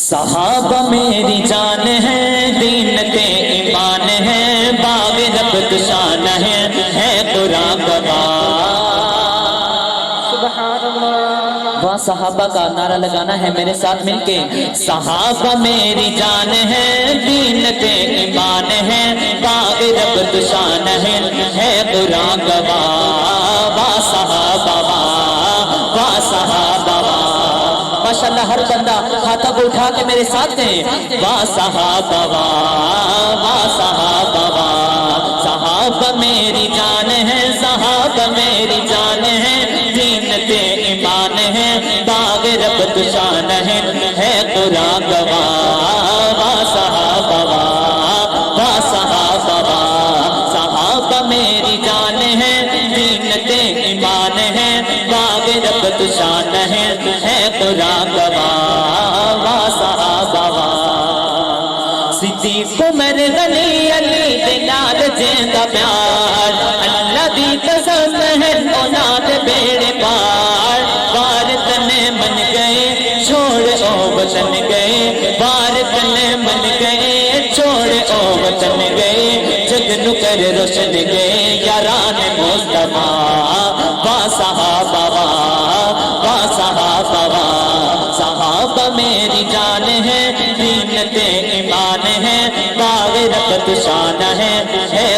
صحابہ میری جان ہے، دین کے ایمان ہے، باغ رب شان ہے قرآن گواہ۔ وہاں صحابہ کا نعرہ لگانا ہے میرے ساتھ مل کے، صحابہ میری جان ہے، دین کے ایمان ہے، باغ رب شان ہے قرآن گواہ۔ واہ صحابہ واہ صحابہ ماشاءاللہ، ہر بندہ ہاتھوں کو اٹھا کے میرے ساتھ کہیں واہ صحابہ واہ صحابہ واہ۔ صحابہ میری جان ہے، صحابہ میری جان ہے، دین کے ایمان ہے، باغ رب شان ہے قرآن گواہ۔ واہ صحابہ واہ صحابہ واہ۔ صحابہ میری جان ہے، دین کے ایمان ہے، باغ رب شان ہے قرآن گواہ۔ واہ صحابہ واہ۔ صدیق عمر غنی علی دے نال جیندا پیار، اللہ دی قسم ہے اولاد بیڑے پار۔ بار تنے من گئے چھوڑ او وطن گئے، بار تنے من گئے چھوڑ او وطن گئے، جگ نو کر روشن گئے یاران مصطفیٰ۔ واہ صحابہ واہ صحابہ واہ۔ صحابہ میری جان ہے، دین کے ایمان ہے، باغ رب شان ہے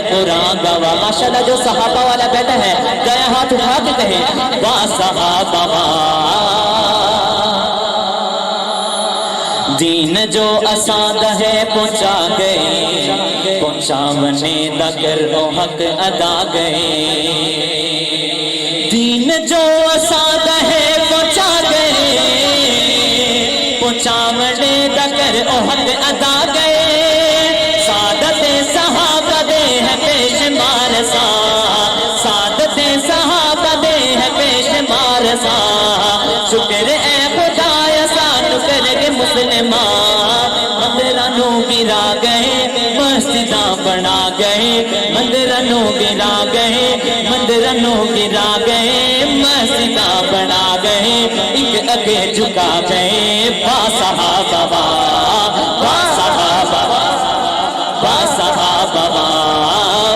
قرآن گواہ۔ ماشاءاللہ جو صحابہ والا بیٹا ہے گیا ہاتھ اٹھا کے کہے واہ صحابہ واہ۔ دین جو آسان ہے پہنچا گئے، پہنچاونے دا کر او حق ادا گئے۔ دین جو آسان ہے پہنچا گئے، پہنچاونے دا کر او حق ادا گئے۔ سعادت صحابہ دے ہے پیش مارسا، سعادت صحابہ دے ہے پیش مارسا۔ شکر اے خدایا سانو کر کے مسلمان، مندرانوں گرا گئے مسجداں بنا گئے، مندرانوں گرا گئے مندرانوں گرا گئے، مسجداں بنا گئے، ایک اگے جھکا گئے۔ واہ صحابہ واہ صحابہ واہ صحابہ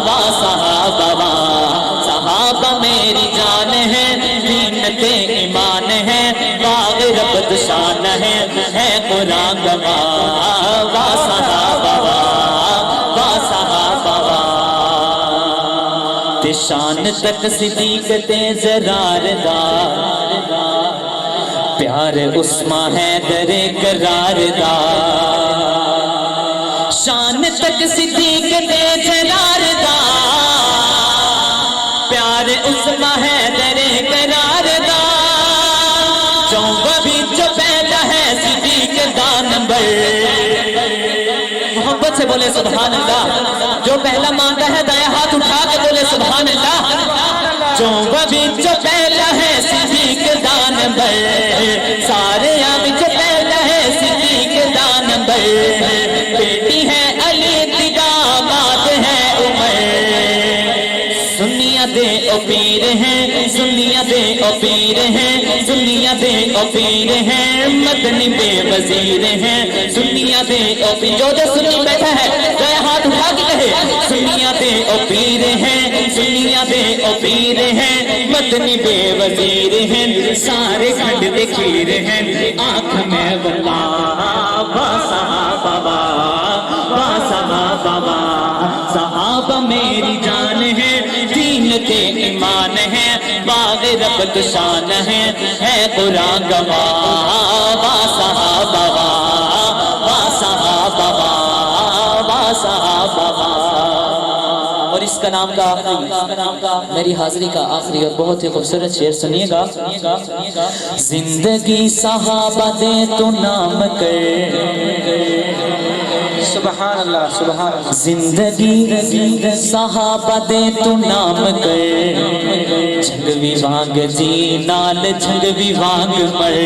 واہ صحابہ واہ۔ صحابہ میری جان ہے، دین کے ایمان ہے، باغ رب شان ہے قرآن گواہ۔ واہ صحابہ واہ صحابہ واہ۔ تے شان تک صدیق تے زرار دا، پیار عثمان حیدر قرار دا۔ شان تک صدیق تے زرار دا، پیار عثمان حیدر قرار دا۔ چونگا بھی جو پہلا ہے صدیق دا نمبر، محبت سے بولے سبحان اللہ۔ جو پہلا مانگا ہے دائیں ہاتھ اٹھا کے بولے سبحان اللہ۔ چونگا بھی جو پہلا ہے صدیق دا نمبر، سارے آمی جو پہلا ہے صدیق دا نمبر۔ بیٹی ہے علی داماد ہے عمر، سنیاں دے او پیر ہیں، سنیاں دے او پیر ہیں، سنیاں دے او پیر ہیں، مدنی بے وزیر ہیں، سنیاں دے او پیر۔ جو سنی بیٹھا ہے گئے ہاتھ اٹھا کے کہے سنیاں دے او پیر ہیں، سنیاں دے او پیر ہیں، مدنی بے وزیر ہیں، سارے کھنڈ دے کھیر ہیں، آنکھ میں بلا۔ واہ صحابہ واہ صحابہ واہ۔ صحابہ میری جان ہے، دین کے ایمان ہے، باغ رب شان ہے قرآن گواہ۔ واہ صحابہ واہ صحابہ واہ صحابہ واہ۔ اور اس کا نام کا آخری، میری حاضری کا آخری اور بہت ہی خوبصورت شعر سنیے گا۔ زندگی صحابہ دے تو نام کر، سبحان اللہ سبحان اللہ۔ زندگی صحابہ دے تو نام کر، جھنگوی وانگ جی نال جھنگوی وانگ مر۔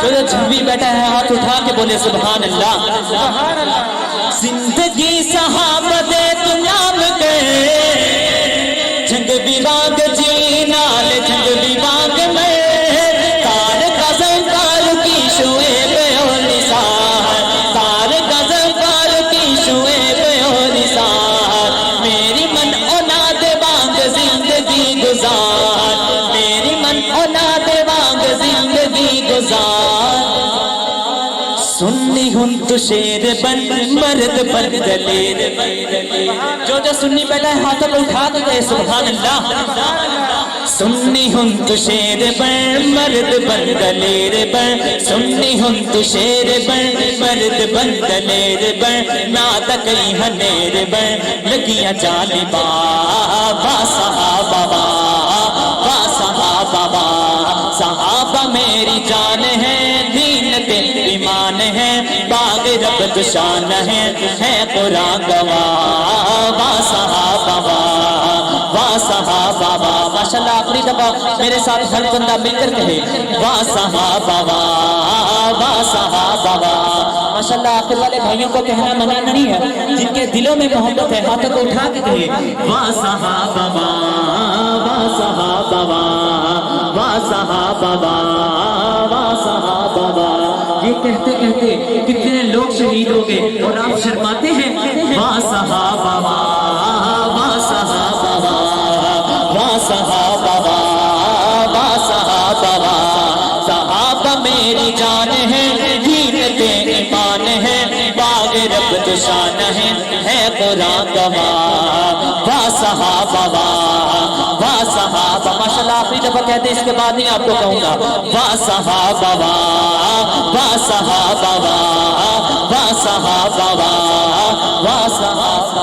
جو جھنگوی بیٹھا ہے ہاتھ اٹھا کے بولے سبحان اللہ۔ زندگی صحابہ دے تو نام کر، جھنگوی وانگ جی نال جھنگوی وانگ مر۔ کار کا زنکار کی شوئے بے اولی سنی ہوں تو شیر بن مرد بن دلیر بن. جو سنی بیٹھا ہے ہاتھوں کو اٹھا کے کہے سبحان اللہ. سنی ہوں تو شیر بن مرد بن دلیر بن. سنی ہوں تو شیر بن مرد بن دلیر بن. ناد کئی ہنیر بن لگیاں جالبا با صحابہ با صحابہ با. صحابہ میری جان ہے دین تے ایمان ہے باغ رب دشان ہے قرآن گواہ. با صحابہ با صحابہ با. ماشاءاللہ آخری دفعہ میرے ساتھ ہر بندہ مل کر کہے با صحابہ با صحابہ با. ماشاءاللہ آخر والے بھائیوں کو کہنا منع نہیں ہے. جن کے دلوں میں محبت ہے ہاتھوں کو اٹھا کے کہے با صحابہ با صحابہ با صحابہ با صحابہ با. یہ کہتے کہتے کتنے لوگ شہید ہو گئے اور آپ شرماتے ہیں. با صحابہ با صحابہ با صحابہ با صحابہ با. صحابہ میری جان ہے دین تے ایمان ہے باغ رب دشان ہے قرآن گواہ. با صحابہ با صحابہ. ماشاءاللہ آخری دفعہ کہتے اس کے بعد نہیں آپ کو کہوں گا. با صحابہ با صحابہ با صحابہ با صحابہ